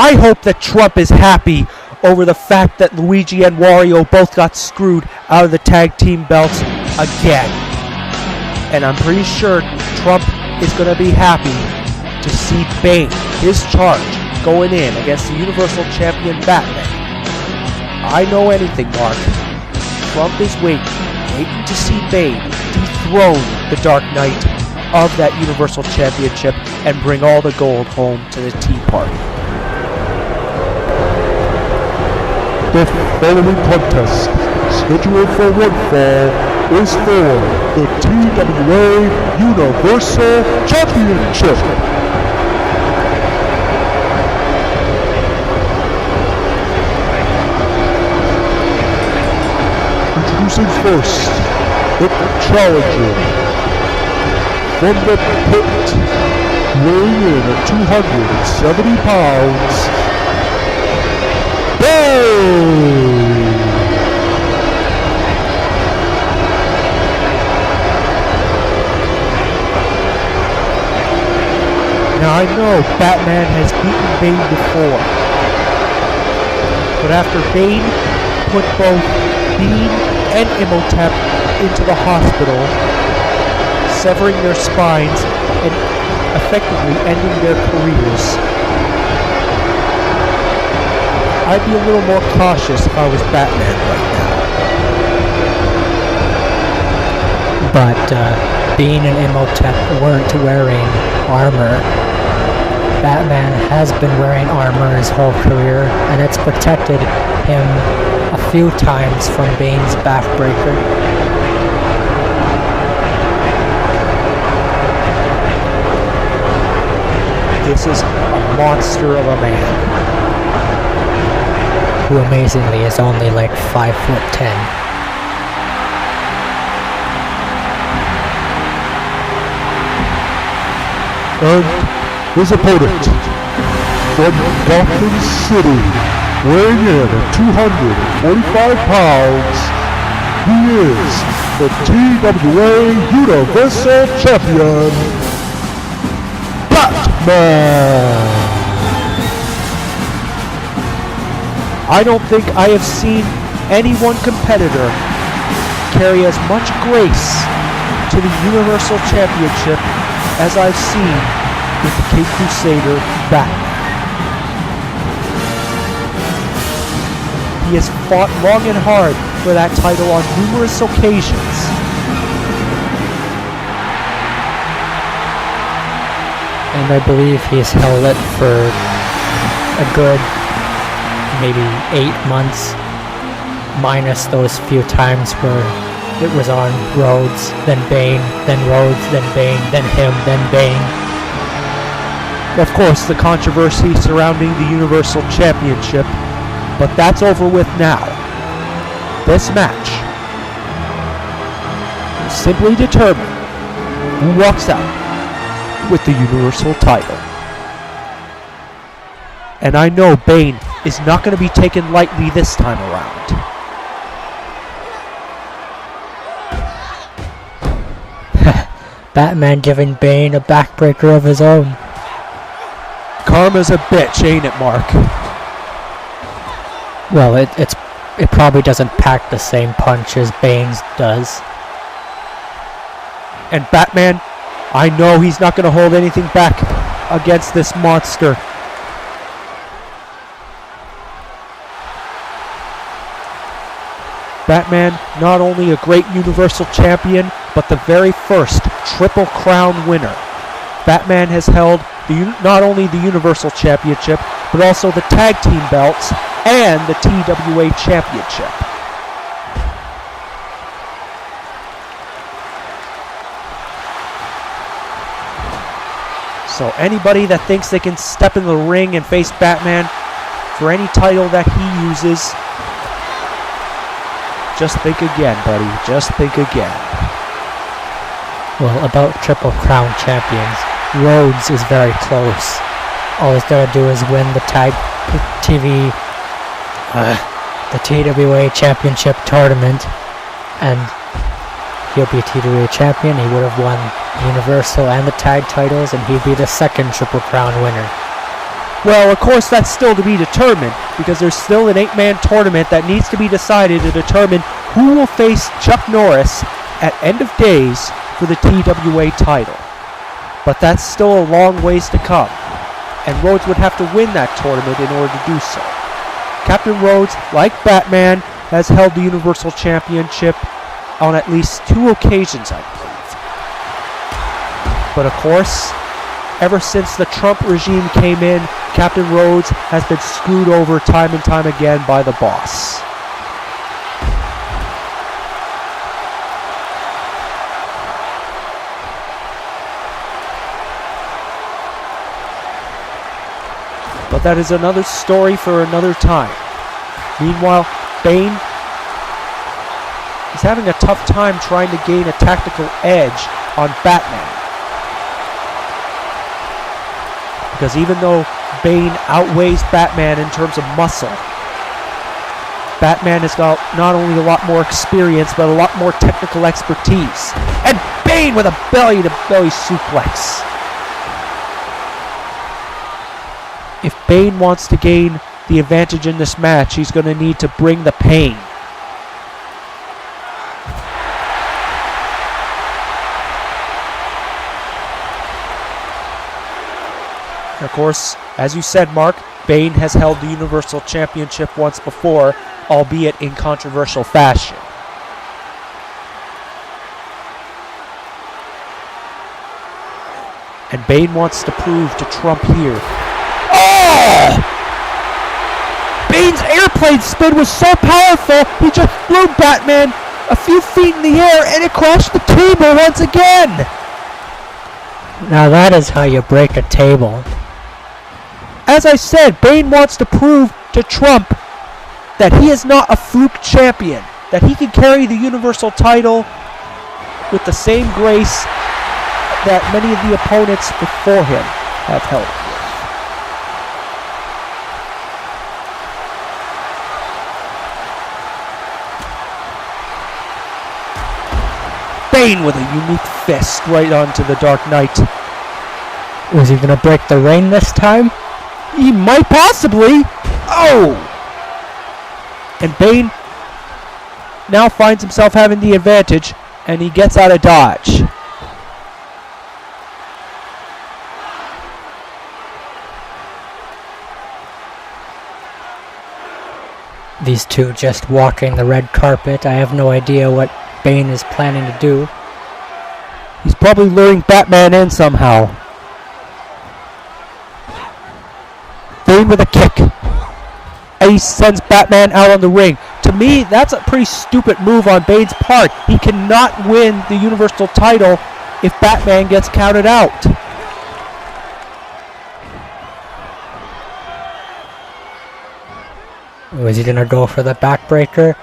I hope that Trump is happy over the fact that Luigi and Wario both got screwed out of the tag team belts again. And I'm pretty sure Trump is going to be happy to see Bane, his charge, going in against the Universal Champion Batman. I know anything, Mark. Trump is waiting to see Bane dethrone the Dark Knight of that Universal Championship and bring all the gold home to the Tea Party. The following contest, scheduled for one fall, is for the TWA Universal Championship. Introducing first, the challenger. From the pit, weighing in at 270 pounds, Bane! Now I know Batman has beaten Bane before, but after Bane put both Bane and Imhotep into the hospital, severing their spines and effectively ending their careers, I'd be a little more cautious if I was Batman right now. But Bane and Imhotep weren't wearing armor. Batman has been wearing armor his whole career, and it's protected him a few times from Bane's backbreaker. This is a monster of a man. Who amazingly is only like 5'10". And his opponent, from Gotham City, weighing in at 245 pounds, he is the TWA Universal Champion, Batman! I don't think I have seen any one competitor carry as much grace to the Universal Championship as I've seen with the Cape Crusader Batman. He has fought long and hard for that title on numerous occasions. And I believe he's held it for a good maybe 8 months, minus those few times where it was on Rhodes, then Bane, then Rhodes, then Bane, then him, then Bane. Of course, the controversy surrounding the Universal Championship, but that's over with now. This match will simply determine who walks out with the Universal title. And I know Bane is not going to be taken lightly this time around. Batman giving Bane a backbreaker of his own. Karma's a bitch, ain't it, Mark? Well, it probably doesn't pack the same punch as Bane's does. And Batman, I know he's not going to hold anything back against this monster. Batman, not only a great Universal Champion, but the very first Triple Crown winner. Batman has held not only the Universal Championship, but also the Tag Team belts and the TWA Championship. So anybody that thinks they can step in the ring and face Batman for any title that he uses, just think again, buddy. Just think again. Well, about Triple Crown champions, Rhodes is very close. All he's got to do is win the the TWA Championship tournament, and he'll be TWA champion. He would have won Universal and the tag titles, and he'd be the second Triple Crown winner. Well, of course, that's still to be determined because there's still an 8-man tournament that needs to be decided to determine who will face Chuck Norris at end of days for the TWA title. But that's still a long ways to come, and Rhodes would have to win that tournament in order to do so. Captain Rhodes, like Batman, has held the Universal Championship on at least 2 occasions, I believe. But of course, ever since the Trump regime came in, Captain Rhodes has been screwed over time and time again by the boss. But that is another story for another time. Meanwhile, Bane is having a tough time trying to gain a tactical edge on Batman. Because even though Bane outweighs Batman in terms of muscle, Batman has got not only a lot more experience, but a lot more technical expertise. And Bane with a belly-to-belly suplex. If Bane wants to gain the advantage in this match, he's going to need to bring the pain. And of course, as you said, Mark, Bane has held the Universal Championship once before, albeit in controversial fashion. And Bane wants to prove to Trump here. Oh! Bane's airplane spin was so powerful, he just flew Batman a few feet in the air and it crashed the table once again! Now that is how you break a table. As I said, Bane wants to prove to Trump that he is not a fluke champion, that he can carry the Universal title with the same grace that many of the opponents before him have held it. Bane with a unique fist right onto the Dark Knight. Was he gonna break the ring this time? He might possibly. Oh! And Bane now finds himself having the advantage, and he gets out of dodge. These two just walking the red carpet. I have no idea what Bane is planning to do. He's probably luring Batman in somehow. Bane with a kick. And he sends Batman out on the ring. To me, that's a pretty stupid move on Bane's part. He cannot win the Universal title if Batman gets counted out. Was he gonna go for the backbreaker?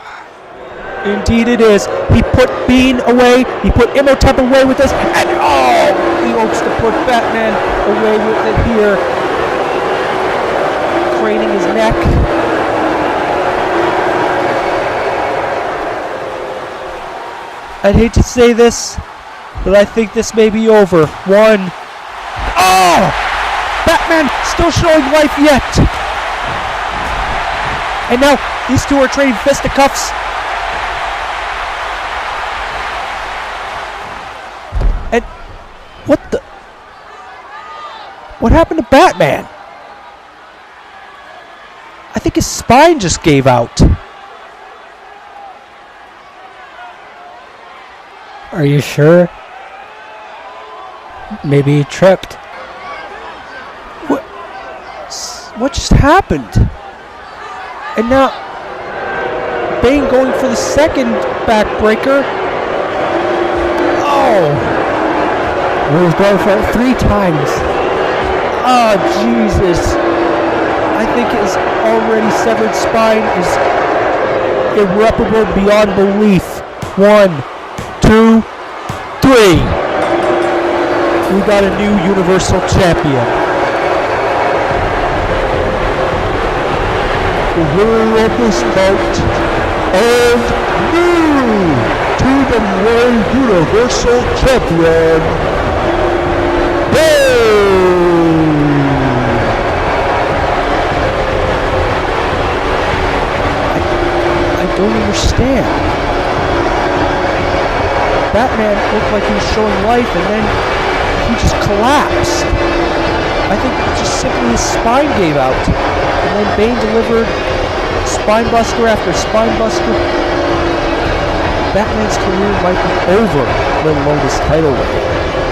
Indeed it is. He put Bane away. He put Imhotep away with this. And oh! He hopes to put Batman away with it here. Craning his neck. I'd hate to say this, but I think this may be over. One. Oh! Batman still showing life yet. And now these two are trading fisticuffs. And what the? What happened to Batman? I think his spine just gave out. Are you sure? Maybe he tripped. What just happened? And now Bane going for the second backbreaker. Oh! He was going for it 3 times. Oh, Jesus. I think his already severed spine is irreparable beyond belief. 1, 2, 3. We got a new Universal Champion. The winner of this bout and new TWA Universal Champion, Bane! understand. Batman looked like he was showing life, and then he just collapsed. I think just simply his spine gave out. And then Bane delivered spine buster after spine buster. Batman's career might be over, let alone his title reign.